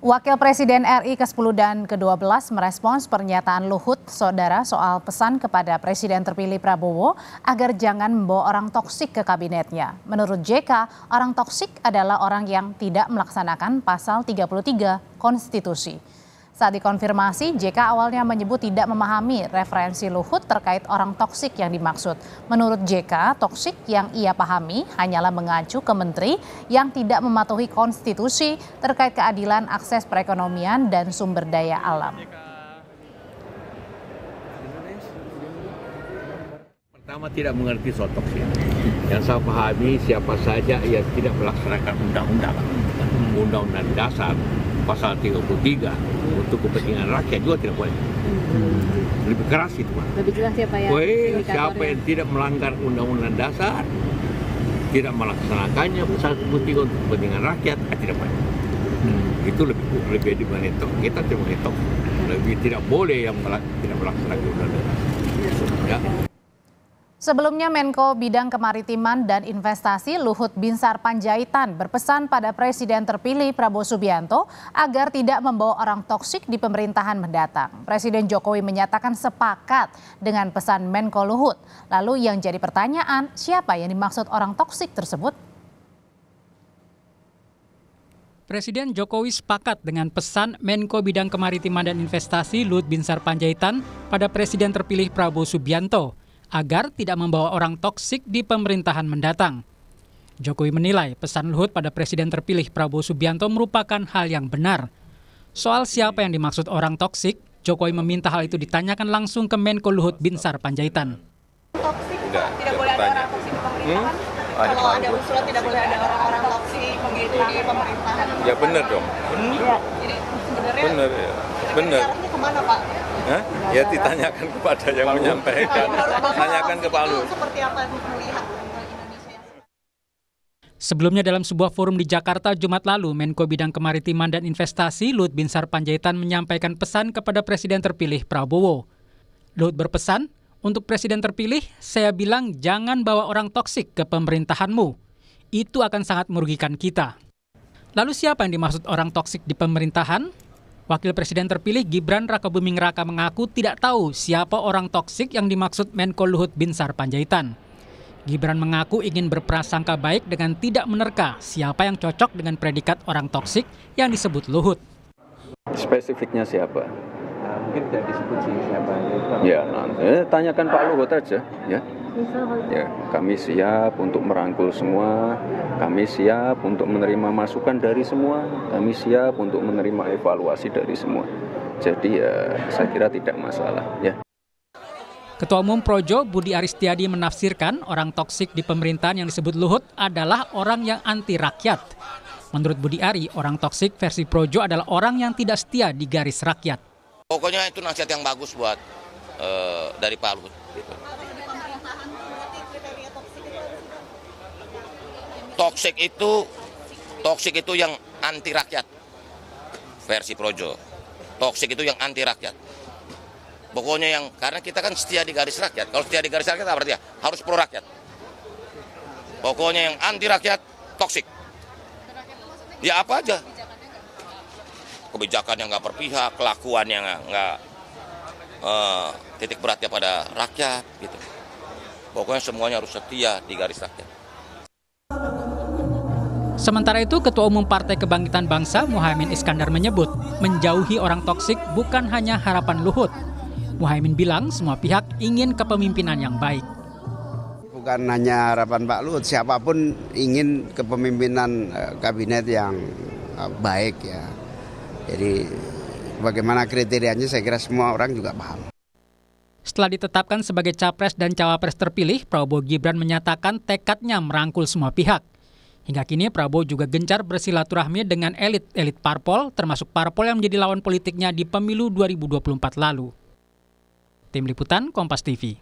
Wakil Presiden RI ke-10 dan ke-12 merespons pernyataan Luhut Saudara soal pesan kepada Presiden terpilih Prabowo agar jangan membawa orang toksik ke kabinetnya. Menurut JK, orang toksik adalah orang yang tidak melaksanakan pasal 33 konstitusi. Saat dikonfirmasi, JK awalnya menyebut tidak memahami referensi Luhut terkait orang toksik yang dimaksud. Menurut JK, toksik yang ia pahami hanyalah mengacu ke menteri yang tidak mematuhi konstitusi terkait keadilan akses perekonomian dan sumber daya alam. Pertama, tidak mengerti soal toksik. Yang saya pahami siapa saja yang tidak melaksanakan undang-undang dasar pasal 33 untuk kepentingan rakyat juga tidak boleh. Lebih keras itu, Pak. Lebih jelas siapa ya? Siapa yang tidak melanggar undang-undang dasar, tidak melaksanakannya pasal 33 untuk kepentingan rakyat, tidak boleh. Itu lebih dimonitor. Kita tidak monitor. Lebih tidak boleh yang tidak melaksanakan undang-undang dasar. Ya. Sebelumnya Menko Bidang Kemaritiman dan Investasi Luhut Binsar Panjaitan berpesan pada Presiden terpilih Prabowo Subianto agar tidak membawa orang toksik di pemerintahan mendatang. Presiden Jokowi menyatakan sepakat dengan pesan Menko Luhut. Lalu yang jadi pertanyaan, siapa yang dimaksud orang toksik tersebut? Presiden Jokowi sepakat dengan pesan Menko Bidang Kemaritiman dan Investasi Luhut Binsar Panjaitan pada Presiden terpilih Prabowo Subianto agar tidak membawa orang toksik di pemerintahan mendatang. Jokowi menilai pesan Luhut pada Presiden terpilih Prabowo Subianto merupakan hal yang benar. Soal siapa yang dimaksud orang toksik, Jokowi meminta hal itu ditanyakan langsung ke Menko Luhut Binsar Panjaitan. Toksik, tidak boleh ada orang toksik di pemerintahan. Kalau ada usulan tidak boleh ada orang-orang toksik di pemerintahan. Ya benar dong. Jadi sebenarnya benar ya. Benar. Arahnya kemana, Pak? Ya ditanyakan kepada yang menyampaikan. Tanyakan ke Pak Luhut. Seperti apa melihat Indonesia? Sebelumnya dalam sebuah forum di Jakarta Jumat lalu, Menko Bidang Kemaritiman dan Investasi Luhut Binsar Panjaitan menyampaikan pesan kepada Presiden terpilih Prabowo. Luhut berpesan, untuk Presiden terpilih, saya bilang jangan bawa orang toksik ke pemerintahanmu. Itu akan sangat merugikan kita. Lalu siapa yang dimaksud orang toksik di pemerintahan? Wakil Presiden terpilih Gibran Rakabuming Raka mengaku tidak tahu siapa orang toksik yang dimaksud Menko Luhut Binsar Panjaitan. Gibran mengaku ingin berprasangka baik dengan tidak menerka siapa yang cocok dengan predikat orang toksik yang disebut Luhut. Spesifiknya siapa? Mungkin tidak disebut sih siapa. Ya, nanti tanyakan Pak Luhut aja, ya. Ya, kami siap untuk merangkul semua, kami siap untuk menerima masukan dari semua, kami siap untuk menerima evaluasi dari semua. Jadi ya saya kira tidak masalah, ya. Ketua Umum Projo Budi Aristiadi menafsirkan orang toksik di pemerintahan yang disebut Luhut adalah orang yang anti rakyat. Menurut Budi Ari, orang toksik versi Projo adalah orang yang tidak setia di garis rakyat. Pokoknya itu nasihat yang bagus buat dari Pak Luhut. Gitu. Toksik itu yang anti rakyat versi Projo. Toksik itu yang anti rakyat. Pokoknya yang karena kita kan setia di garis rakyat. Kalau setia di garis rakyat apa artinya? Harus pro rakyat. Pokoknya yang anti rakyat toksik. Ya apa aja? Kebijakan yang nggak berpihak, kelakuan yang nggak titik beratnya pada rakyat, gitu. Pokoknya semuanya harus setia di garis rakyat. Sementara itu, Ketua Umum Partai Kebangkitan Bangsa Muhaimin Iskandar menyebut menjauhi orang toksik bukan hanya harapan Luhut. Muhaimin bilang semua pihak ingin kepemimpinan yang baik. Bukan hanya harapan Pak Luhut, siapapun ingin kepemimpinan kabinet yang baik ya. Jadi bagaimana kriterianya saya kira semua orang juga paham. Setelah ditetapkan sebagai capres dan cawapres terpilih, Prabowo Gibran menyatakan tekadnya merangkul semua pihak. Hingga kini Prabowo juga gencar bersilaturahmi dengan elit parpol, termasuk parpol yang menjadi lawan politiknya di pemilu 2024 lalu. Tim Liputan Kompas TV.